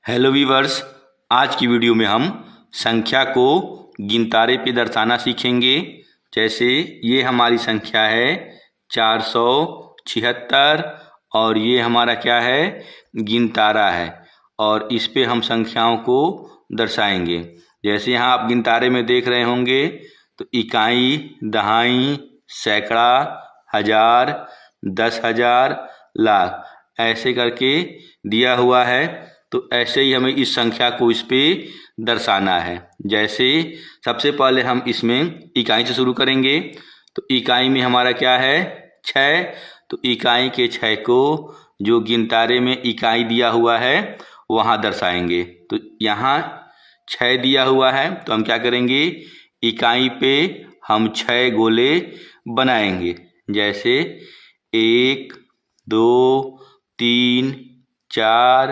Hello viewers, आज की video में हम संख्या को गिनतारे पे दर्शाना सीखेंगे। जैसे ये हमारी संख्या है 476 और ये हमारा क्या है, गिनतारा है और इस पे हम संख्याओं को दर्शाएंगे। जैसे यहाँ आप गिनतारे में देख रहे होंगे तो इकाई, दहाई, सैकड़ा, हजार, 10,000, लाख ऐसे करके दिया हुआ है। तो ऐसे ही हमें इस संख्या को इस पे दर्शाना है। जैसे सबसे पहले हम इसमें इकाई से शुरू करेंगे। तो इकाई में हमारा क्या है, 6। तो इकाई के 6 को जो गिनतारे में इकाई दिया हुआ है वहाँ दर्शाएंगे। तो यहाँ 6 दिया हुआ है तो हम क्या करेंगे, इकाई पे हम 6 गोले बनाएंगे। जैसे 1, 2, 3, 4,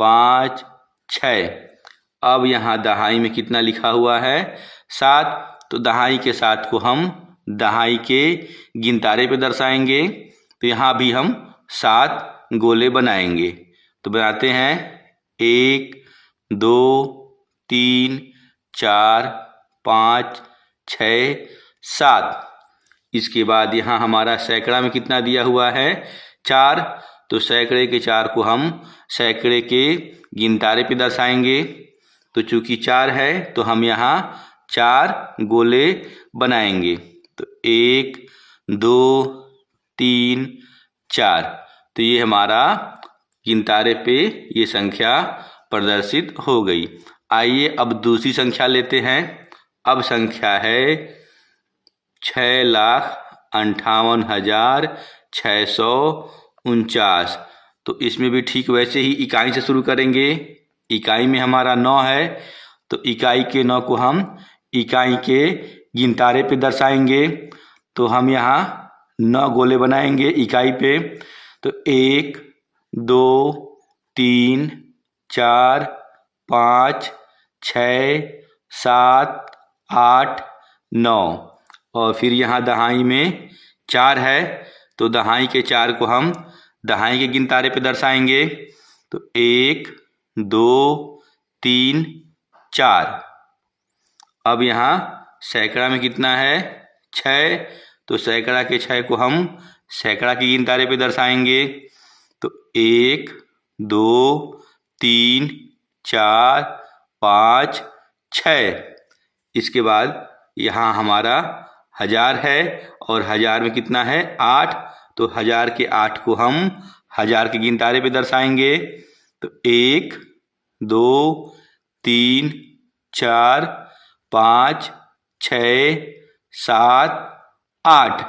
5, 6। अब यहाँ दहाई में कितना लिखा हुआ है, 7। तो दहाई के 7 को हम दहाई के गिनतारे पे दर्शाएंगे। तो यहाँ भी हम 7 गोले बनाएंगे। तो बनाते हैं 1, 2, 3, 4, 5, 6, 7। इसके बाद यहाँ हमारा सैकड़ा में कितना दिया हुआ है, 4। तो सैकड़े के 4 को हम सैकड़े के गिनतारे पे दर्शाएंगे। तो चूंकि 4 है तो हम यहाँ 4 गोले बनाएंगे। तो 1, 2, 3, 4। तो ये हमारा गिनतारे पे ये संख्या प्रदर्शित हो गई। आइए अब दूसरी संख्या लेते हैं। अब संख्या है 6,58,649। तो इसमें भी ठीक वैसे ही इकाई से शुरू करेंगे। इकाई में हमारा 9 है तो इकाई के 9 को हम इकाई के गिनतारे पे दर्शाएंगे। तो हम यहाँ 9 गोले बनाएंगे इकाई पे। तो 1, 2, 3, 4, 5, 6, 7, 8, 9। और फिर यहाँ दहाई में 4 है तो दहाई के 4 को हम दहाई के गिनतारे पे दर्शाएंगे। तो 1, 2, 3, 4। अब यहाँ सैकड़ा में कितना है, 6। तो सैकड़ा के 6 को हम सैकड़ा के गिनतारे पे दर्शाएंगे। तो 1, 2, 3, 4, 5, 6। इसके बाद यहाँ हमारा हजार है और हजार में कितना है, 8। तो हजार के 8 को हम हजार के गिनतारे पे दर्शाएंगे। तो 1, 2, 3, 4, 5, 6, 7, 8।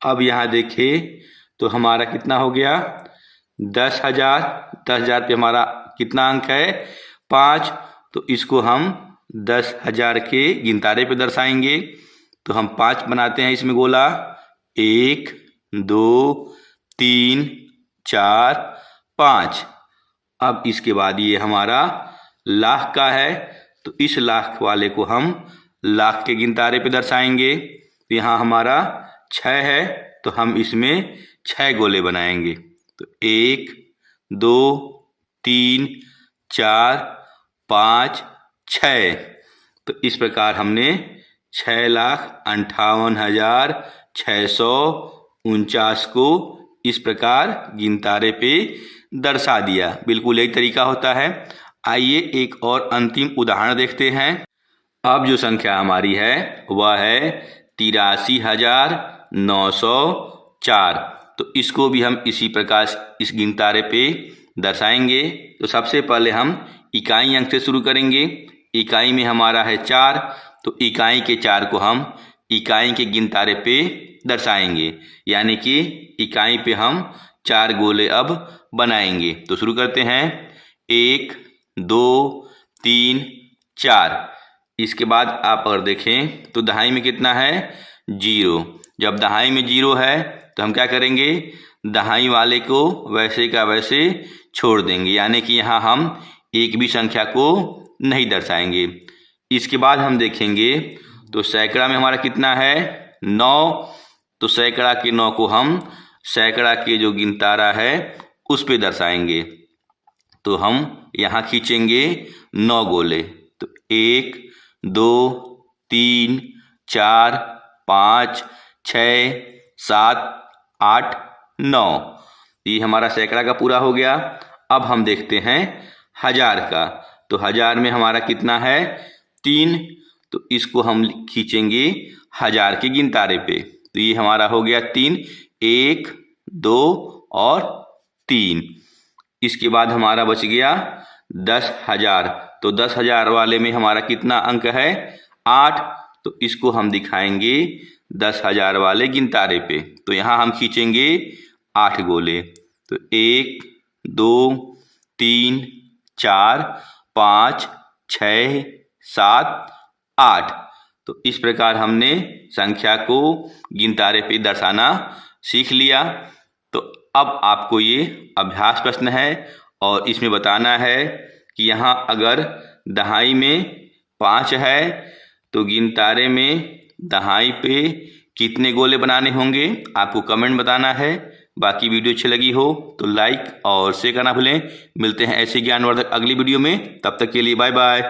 अब यहाँ देखिए तो हमारा कितना हो गया, 10,000। 10,000 पे हमारा कितना अंक है, 5। तो इसको हम 10,000 के गिनतारे पे दर्शाएंगे। तो हम 5 बनाते हैं इसमें गोला। 1, 2, 3, 4, 5। अब इसके बाद ये हमारा लाख का है तो इस लाख वाले को हम लाख के गिनतारे पे दर्शाएंगे। तो यहाँ हमारा 6 है तो हम इसमें 6 गोले बनाएंगे। तो 1, 2, 3, 4, 5, 6। तो इस प्रकार हमने 6,58,649 को इस प्रकार गिनतारे पे दर्शा दिया। बिल्कुल यही तरीका होता है। आइए एक और अंतिम उदाहरण देखते हैं। अब जो संख्या हमारी है वह है 83,904। तो इसको भी हम इसी प्रकार इस गिनतारे पे दर्शाएंगे। तो सबसे पहले हम इकाई अंक से शुरू करेंगे। इकाई में हमारा है 4। तो इकाई के 4 को हम इकाई के गिनतारे पे दर्शाएंगे, यानी कि इकाई पे हम 4 गोले अब बनाएंगे। तो शुरू करते हैं। 1, 2, 3, 4। इसके बाद आप अगर देखें तो दहाई में कितना है, 0। जब दहाई में 0 है तो हम क्या करेंगे, दहाई वाले को वैसे का वैसे छोड़ देंगे, यानी कि यहाँ हम एक भी संख्या को नहीं दर्शाएंगे। इसके बाद हम देखेंगे तो सैकड़ा में हमारा कितना है, 9। तो सैकड़ा के 9 को हम सैकड़ा के जो गिनतारा है उस पे दर्शाएंगे। तो हम यहाँ खींचेंगे 9 गोले। तो 1 2 3 4 5 6 7 8 9, ये हमारा सैकड़ा का पूरा हो गया। अब हम देखते हैं 1000 का। तो 1000 में हमारा कितना है 3, तो इसको हम खींचेंगे 1000 के गिनतारे पे। तो ये हमारा हो गया 3, 1 2 और 3। इसके बाद हमारा बच गया 10,000। तो 10,000 वाले में हमारा कितना अंक है 8, तो इसको हम दिखाएंगे 10,000 वाले गिनतारे पे। तो यहाँ हम खींचेंगे 8 गोले। तो 1 2 3 4 5 6 7 8। तो इस प्रकार हमने संख्या को गिनतारे पे दर्शाना सीख लिया। तो अब आपको ये अभ्यास प्रश्न है और इसमें बताना है कि यहाँ अगर दहाई में 5 है तो गिनतारे में दहाई पे कितने गोले बनाने होंगे, आपको कमेंट बताना है। बाकी वीडियो अच्छी लगी हो तो लाइक और शेयर करना भूलें। मिलते हैं ऐसे ज्ञानवर्धक अगली वीडियो में, तब तक के लिए बाय बाय।